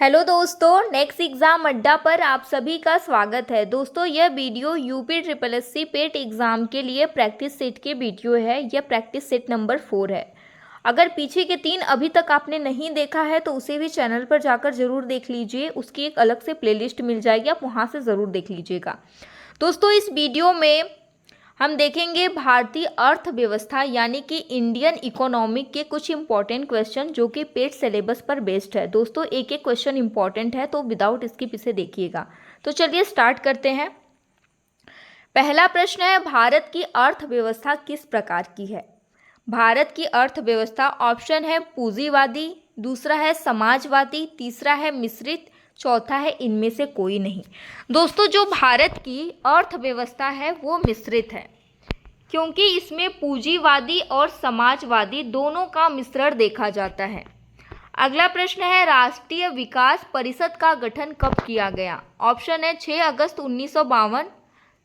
Hello दोस्तों, next exam अड्डा पर आप सभी का स्वागत है। दोस्तों, यह video UP triple S C PET exam के लिए प्रैक्टिस सेट के वीडियो है। यह प्रैक्टिस सेट नंबर 4 है। अगर पीछे के 3 अभी तक आपने नहीं देखा है तो उसे भी चैनल पर जाकर ज़रूर देख लीजिए। उसकी एक अलग से प्लेलिस्ट मिल जाएगी, आप वहाँ से ज़रूर देख लीजिएगा। दोस्तों, इस वीडियो में हम देखेंगे भारतीय अर्थव्यवस्था यानी कि इंडियन इकोनॉमिक के कुछ इंपॉर्टेंट क्वेश्चन जो कि पेट सिलेबस पर बेस्ड है। दोस्तों, एक एक क्वेश्चन इंपॉर्टेंट है तो विदाउट इसके पीछे देखिएगा। तो चलिए स्टार्ट करते हैं। पहला प्रश्न है, भारत की अर्थव्यवस्था किस प्रकार की है? भारत की अर्थव्यवस्था ऑप्शन है पूंजीवादी, दूसरा है समाजवादी, तीसरा है मिश्रित, चौथा है इनमें से कोई नहीं। दोस्तों, जो भारत की अर्थव्यवस्था है वो मिश्रित है, क्योंकि इसमें पूंजीवादी और समाजवादी दोनों का मिश्रण देखा जाता है। अगला प्रश्न है, राष्ट्रीय विकास परिषद का गठन कब किया गया? ऑप्शन है 6 अगस्त 1952,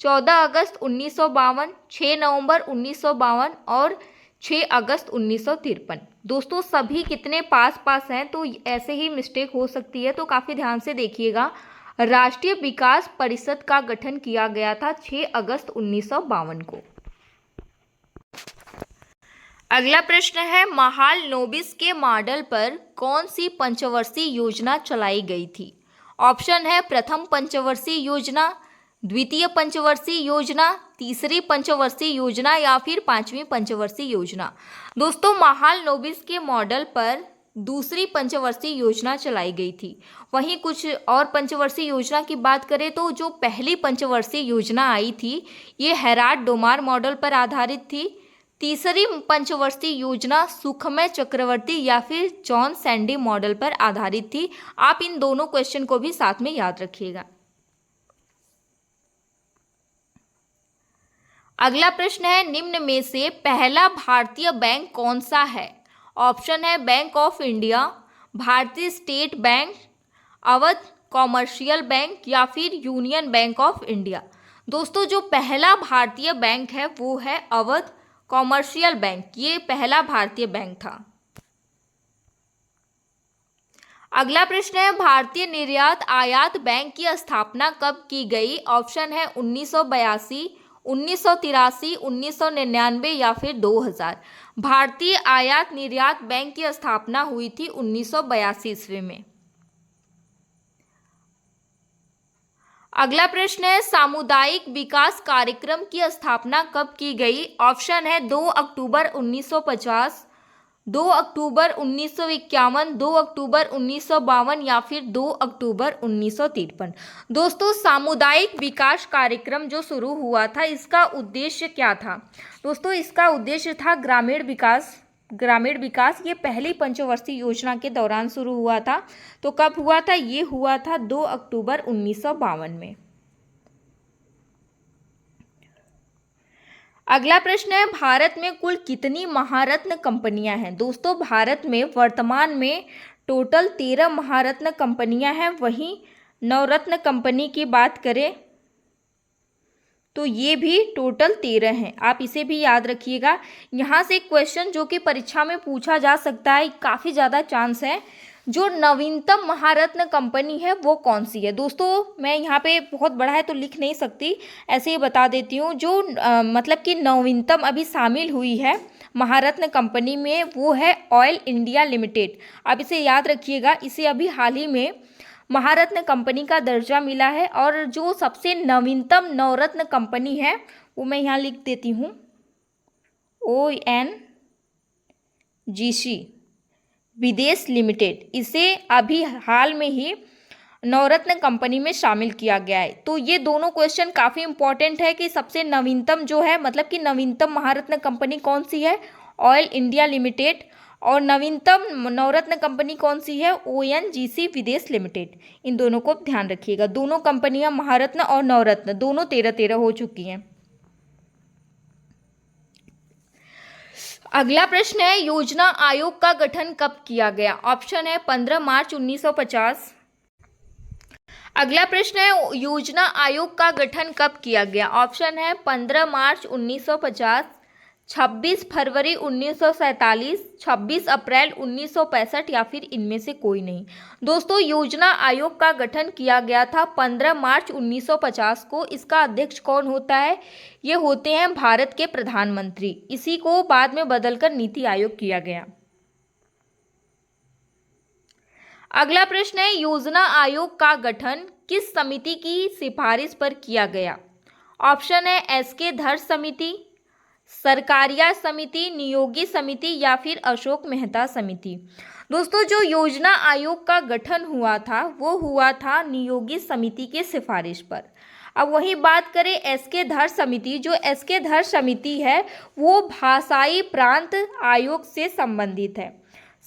14 अगस्त 1952, 6 नवंबर 1952 और 6 अगस्त 1953। दोस्तों, सभी कितने पास पास हैं तो ऐसे ही मिस्टेक हो सकती है, तो काफ़ी ध्यान से देखिएगा। राष्ट्रीय विकास परिषद का गठन किया गया था 6 अगस्त 1952 को। अगला प्रश्न है, महालनोबिस के मॉडल पर कौन सी पंचवर्षीय योजना चलाई गई थी? ऑप्शन है प्रथम पंचवर्षीय योजना, द्वितीय पंचवर्षीय योजना, तीसरी पंचवर्षीय योजना या फिर पांचवी पंचवर्षीय योजना। दोस्तों, महालनोबिस के मॉडल पर दूसरी पंचवर्षीय योजना चलाई गई थी। वहीं कुछ और पंचवर्षीय योजना की बात करें तो जो पहली पंचवर्षीय योजना आई थी ये हेराल्ड डोमार मॉडल पर आधारित थी। तीसरी पंचवर्षीय योजना सुखमय चक्रवर्ती या फिर जॉन सैंडी मॉडल पर आधारित थी। आप इन दोनों क्वेश्चन को भी साथ में याद रखिएगा। अगला प्रश्न है, निम्न में से पहला भारतीय बैंक कौन सा है? ऑप्शन है बैंक ऑफ इंडिया, भारतीय state bank, Awadh commercial bank या फिर यूनियन बैंक ऑफ इंडिया। दोस्तों, जो पहला भारतीय बैंक है वो है अवध कॉमर्शियल बैंक। ये पहला भारतीय बैंक था। अगला प्रश्न है, भारतीय निर्यात आयात बैंक की स्थापना कब की गई? ऑप्शन है 1982, 1983, 1999 या फिर 2000। भारतीय आयात निर्यात बैंक की स्थापना हुई थी 1982 ईस्वी में। अगला प्रश्न है, सामुदायिक विकास कार्यक्रम की स्थापना कब की गई? ऑप्शन है 2 अक्टूबर 1950, 2 अक्टूबर 1951, 2 अक्टूबर 1952 या फिर 2 अक्टूबर 1953। दोस्तों, सामुदायिक विकास कार्यक्रम जो शुरू हुआ था इसका उद्देश्य क्या था? दोस्तों, इसका उद्देश्य था ग्रामीण विकास। ये पहली पंचवर्षीय योजना के दौरान शुरू हुआ था। तो कब हुआ था? ये हुआ था 2 अक्टूबर 1952 में। अगला प्रश्न है, भारत में कुल कितनी महारत्न कंपनियां हैं? दोस्तों, भारत में वर्तमान में टोटल 13 महारत्न कंपनियां हैं। वहीं नवरत्न कंपनी की बात करें तो ये भी टोटल 13 हैं। आप इसे भी याद रखिएगा। यहाँ से एक क्वेश्चन जो कि परीक्षा में पूछा जा सकता है, काफ़ी ज़्यादा चांस है। जो नवीनतम महारत्न कंपनी है वो कौन सी है? दोस्तों, मैं यहाँ पे बहुत बड़ा है तो लिख नहीं सकती, ऐसे ही बता देती हूँ। जो मतलब कि नवीनतम अभी शामिल हुई है महारत्न कंपनी में वो है ऑयल इंडिया लिमिटेड। आप इसे याद रखिएगा। इसे अभी हाल ही में महारत्न कंपनी का दर्जा मिला है। और जो सबसे नवीनतम नवरत्न कंपनी है वो मैं यहाँ लिख देती हूँ, ONGC विदेश लिमिटेड। इसे अभी हाल में ही नवरत्न कंपनी में शामिल किया गया है। तो ये दोनों क्वेश्चन काफ़ी इंपॉर्टेंट है कि सबसे नवीनतम जो है, मतलब कि नवीनतम महारत्न कंपनी कौन सी है? Oil India limited. और नवीनतम नवरत्न कंपनी कौन सी है? ONGC विदेश लिमिटेड। इन दोनों को ध्यान रखिएगा। दोनों कंपनियां महारत्न और नवरत्न दोनों 13-13 हो चुकी हैं। अगला प्रश्न है, योजना आयोग का गठन कब किया गया? ऑप्शन है 15 मार्च 1950। अगला प्रश्न है, योजना आयोग का गठन कब किया गया? ऑप्शन है 15 मार्च 1950, 26 फरवरी 1947, 26 अप्रैल 1965 या फिर इनमें से कोई नहीं। दोस्तों, योजना आयोग का गठन किया गया था 15 मार्च 1950 को। इसका अध्यक्ष कौन होता है? ये होते हैं भारत के प्रधानमंत्री। इसी को बाद में बदलकर नीति आयोग किया गया। अगला प्रश्न है, योजना आयोग का गठन किस समिति की सिफारिश पर किया गया? ऑप्शन है एस.के. धर समिति, सरकारिया समिति, नियोगी समिति या फिर अशोक मेहता समिति। दोस्तों, जो योजना आयोग का गठन हुआ था वो हुआ था नियोगी समिति के सिफारिश पर। अब वही बात करें एस.के. धर समिति, जो एस.के. धर समिति है वो भाषाई प्रांत आयोग से संबंधित है।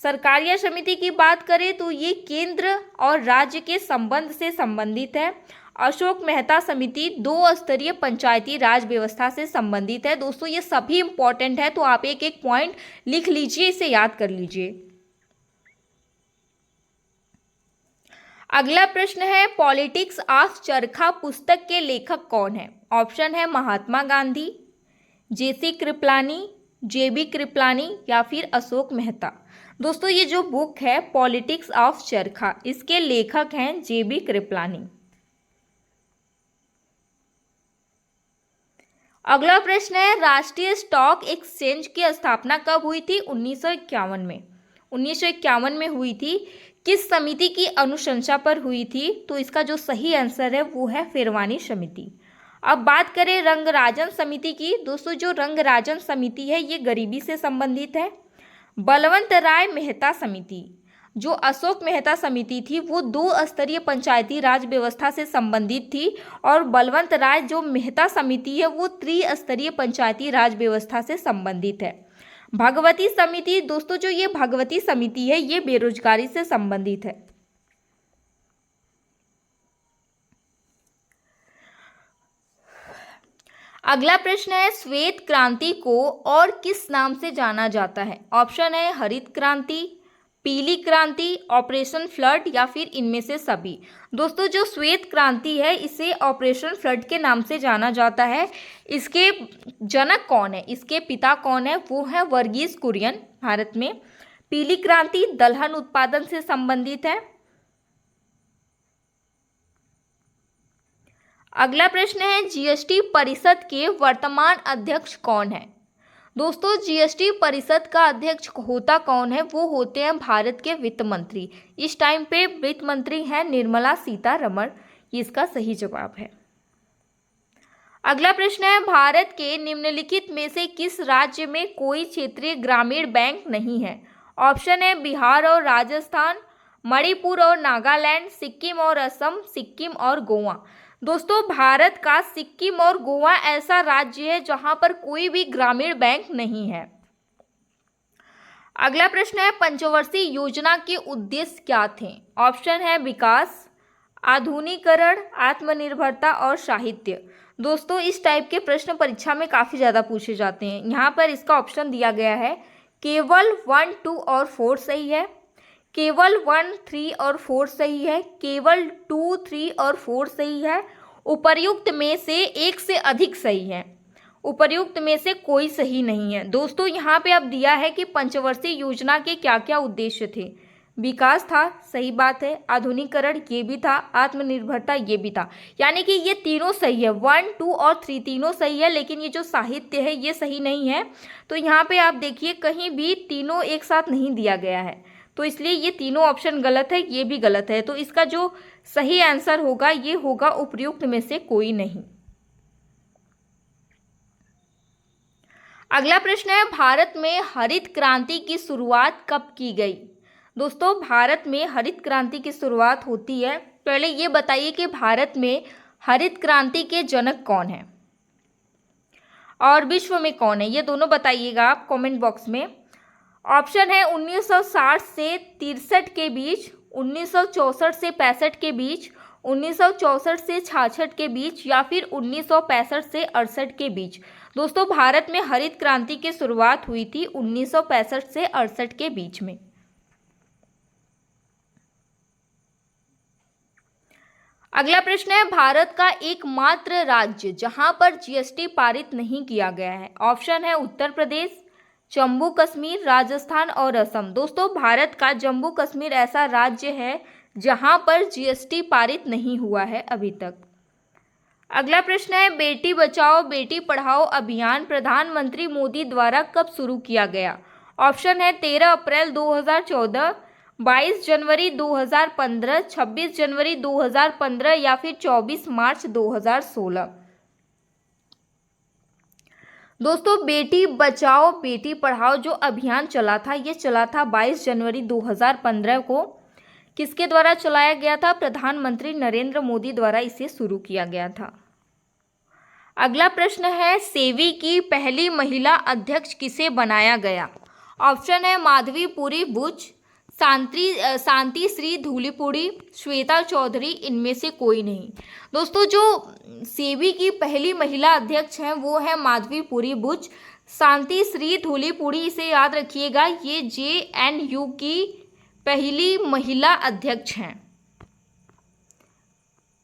सरकारिया समिति की बात करें तो ये केंद्र और राज्य के संबंध से संबंधित है। अशोक मेहता समिति 2 स्तरीय पंचायती राज व्यवस्था से संबंधित है। दोस्तों, ये सभी इंपॉर्टेंट है, तो आप एक एक पॉइंट लिख लीजिए, इसे याद कर लीजिए। अगला प्रश्न है, पॉलिटिक्स ऑफ चरखा पुस्तक के लेखक कौन है? ऑप्शन है महात्मा गांधी, जे.सी. कृपलानी, जे.बी. कृपलानी या फिर अशोक मेहता। दोस्तों, ये जो बुक है पॉलिटिक्स ऑफ चरखा, इसके लेखक हैं जे.बी. कृपलानी। अगला प्रश्न है, राष्ट्रीय स्टॉक एक्सचेंज की स्थापना कब हुई थी? 1951 में। 1951 में हुई थी। किस समिति की अनुशंसा पर हुई थी? तो इसका जो सही आंसर है वो है फिरवानी समिति। अब बात करें रंगराजन समिति की। दोस्तों, जो रंगराजन समिति है ये गरीबी से संबंधित है। बलवंत राय मेहता समिति, जो अशोक मेहता समिति थी वो 2 स्तरीय पंचायती राज व्यवस्था से संबंधित थी, और बलवंत राय जो मेहता समिति है वो त्रिस्तरीय पंचायती राज व्यवस्था से संबंधित है। भगवती समिति, दोस्तों जो ये भगवती समिति है ये बेरोजगारी से संबंधित है। अगला प्रश्न है, श्वेत क्रांति को और किस नाम से जाना जाता है? ऑप्शन है हरित क्रांति, पीली क्रांति, ऑपरेशन फ्लड या फिर इनमें से सभी। दोस्तों, जो श्वेत क्रांति है इसे ऑपरेशन फ्लड के नाम से जाना जाता है। इसके जनक कौन है, इसके पिता कौन है? वो है वर्गीस कुरियन भारत में। पीली क्रांति दलहन उत्पादन से संबंधित है। अगला प्रश्न है, जीएसटी परिषद के वर्तमान अध्यक्ष कौन है? दोस्तों, जीएसटी परिषद का अध्यक्ष होता कौन है? वो होते हैं भारत के वित्त मंत्री। इस टाइम पे वित्त मंत्री हैं निर्मला सीतारमण। ये इसका सही जवाब है। अगला प्रश्न है, भारत के निम्नलिखित में से किस राज्य में कोई क्षेत्रीय ग्रामीण बैंक नहीं है? ऑप्शन है बिहार और राजस्थान, मणिपुर और नागालैंड, सिक्किम और असम, सिक्किम और गोवा। दोस्तों, भारत का सिक्किम और गोवा ऐसा राज्य है जहां पर कोई भी ग्रामीण बैंक नहीं है। अगला प्रश्न है, पंचवर्षीय योजना के उद्देश्य क्या थे? ऑप्शन है विकास, आधुनिकीकरण, आत्मनिर्भरता और साहित्य। दोस्तों, इस टाइप के प्रश्न परीक्षा में काफ़ी ज़्यादा पूछे जाते हैं। यहाँ पर इसका ऑप्शन दिया गया है केवल 1, 2 और 4 सही है, केवल 1, 3 और 4 सही है, केवल 2, 3 और 4 सही है, उपर्युक्त में से एक से अधिक सही है, उपर्युक्त में से कोई सही नहीं है। दोस्तों, यहाँ पे अब दिया है कि पंचवर्षीय योजना के क्या क्या उद्देश्य थे। विकास था, सही बात है, आधुनिकीकरण ये भी था, आत्मनिर्भरता ये भी था, यानी कि ये तीनों सही है। 1, 2 और 3 तीनों सही है, लेकिन ये जो साहित्य है ये सही नहीं है। तो यहाँ पे आप देखिए कहीं भी तीनों एक साथ नहीं दिया गया है, तो इसलिए ये तीनों ऑप्शन गलत है, ये भी गलत है। तो इसका जो सही आंसर होगा ये होगा उपर्युक्त में से कोई नहीं। अगला प्रश्न है, भारत में हरित क्रांति की शुरुआत कब की गई? दोस्तों, भारत में हरित क्रांति की शुरुआत होती है, पहले ये बताइए कि भारत में हरित क्रांति के जनक कौन है और विश्व में कौन है, ये दोनों बताइएगा आप कमेंट बॉक्स में। ऑप्शन है 1960 से 63 के बीच, 1964 से 65 के बीच, 1964 से 66 के बीच या फिर 1965 से 68 के बीच। दोस्तों, भारत में हरित क्रांति की शुरुआत हुई थी 1965 से 68 के बीच में। अगला प्रश्न है, भारत का एकमात्र राज्य जहां पर जीएसटी पारित नहीं किया गया है। ऑप्शन है उत्तर प्रदेश, जम्मू कश्मीर, राजस्थान और असम। दोस्तों, भारत का जम्मू कश्मीर ऐसा राज्य है जहां पर जीएसटी पारित नहीं हुआ है अभी तक। अगला प्रश्न है, बेटी बचाओ बेटी पढ़ाओ अभियान प्रधानमंत्री मोदी द्वारा कब शुरू किया गया। ऑप्शन है 13 अप्रैल 2014, 22 जनवरी 2015, 26 जनवरी 2015 या फिर 24 मार्च 2016। दोस्तों, बेटी बचाओ बेटी पढ़ाओ जो अभियान चला था, ये चला था 22 जनवरी 2015 को। किसके द्वारा चलाया गया था? प्रधानमंत्री नरेंद्र मोदी द्वारा इसे शुरू किया गया था। अगला प्रश्न है, सेबी की पहली महिला अध्यक्ष किसे बनाया गया। ऑप्शन है माधवी पुरी बुच, शांति श्री धूलीपुड़ी, श्वेता चौधरी, इनमें से कोई नहीं। दोस्तों, जो सेबी की पहली महिला अध्यक्ष हैं वो है माधवी पुरी बुच। शांति श्री धूलीपुड़ी, इसे याद रखिएगा, ये JNU की पहली महिला अध्यक्ष हैं।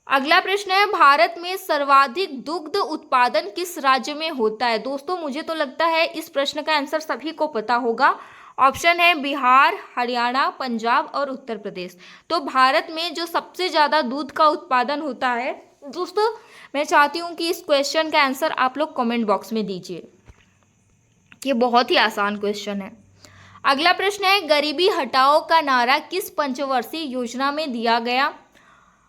अगला प्रश्न है, भारत में सर्वाधिक दुग्ध उत्पादन किस राज्य में होता है। दोस्तों, मुझे तो लगता है इस प्रश्न का आंसर सभी को पता होगा। ऑप्शन है बिहार, हरियाणा, पंजाब और उत्तर प्रदेश। तो भारत में जो सबसे ज़्यादा दूध का उत्पादन होता है, दोस्तों मैं चाहती हूँ कि इस क्वेश्चन का आंसर आप लोग कमेंट बॉक्स में दीजिए। ये बहुत ही आसान क्वेश्चन है। अगला प्रश्न है, गरीबी हटाओ का नारा किस पंचवर्षीय योजना में दिया गया।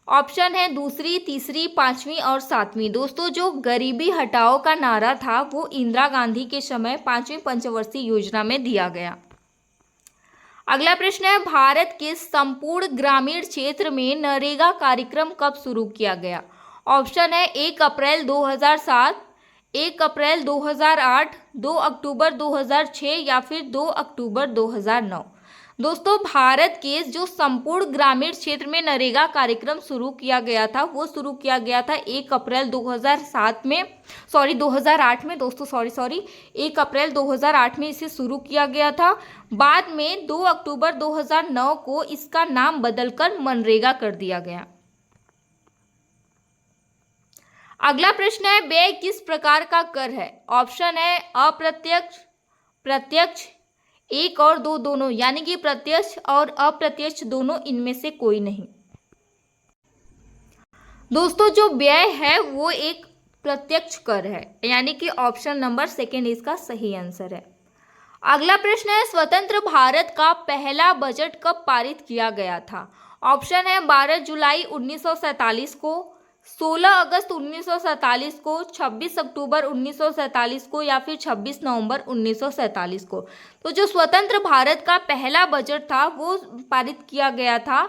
ऑप्शन है दूसरी, तीसरी, पांचवी और सातवीं। दोस्तों, जो गरीबी हटाओ का नारा था वो इंदिरा गांधी के समय पांचवी पंचवर्षीय योजना में दिया गया। अगला प्रश्न है, भारत के संपूर्ण ग्रामीण क्षेत्र में नरेगा कार्यक्रम कब शुरू किया गया। ऑप्शन है 1 अप्रैल 2007, 1 अप्रैल 2008, 2 अक्टूबर 2006 या फिर 2 अक्टूबर 2009। दोस्तों, भारत के जो संपूर्ण ग्रामीण क्षेत्र में नरेगा कार्यक्रम शुरू किया गया था वो शुरू किया गया था 1 अप्रैल 2008 में। दोस्तों 1 अप्रैल 2008 में इसे शुरू किया गया था। बाद में 2 अक्टूबर 2009 को इसका नाम बदलकर मनरेगा कर दिया गया। अगला प्रश्न है, व्यय किस प्रकार का कर है। ऑप्शन है अप्रत्यक्ष, प्रत्यक्ष, 1 और 2 दोनों, यानी कि प्रत्यक्ष और अप्रत्यक्ष दोनों, इनमें से कोई नहीं। दोस्तों, जो व्यय है वो एक प्रत्यक्ष कर है, यानी कि ऑप्शन नंबर 2 इसका सही आंसर है। अगला प्रश्न है, स्वतंत्र भारत का पहला बजट कब पारित किया गया था। ऑप्शन है 12 जुलाई 1947 को, 16 अगस्त 1947 को, 26 अक्टूबर 1947 को या फिर 26 नवंबर 1947 को। तो जो स्वतंत्र भारत का पहला बजट था वो पारित किया गया था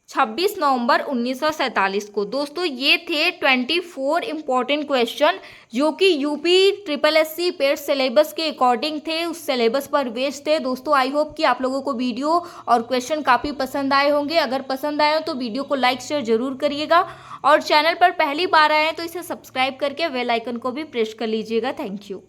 26 नवंबर 1947 को। दोस्तों, ये थे 24 इंपॉर्टेंट क्वेश्चन जो कि UPSSC पेड सिलेबस के अकॉर्डिंग थे, उस सिलेबस पर बेस्ड थे। दोस्तों, आई होप कि आप लोगों को वीडियो और क्वेश्चन काफ़ी पसंद आए होंगे। अगर पसंद आए हो तो वीडियो को लाइक शेयर जरूर करिएगा और चैनल पर पहली बार आए हैं तो इसे सब्सक्राइब करके बेल आइकन को भी प्रेस कर लीजिएगा। Thank you.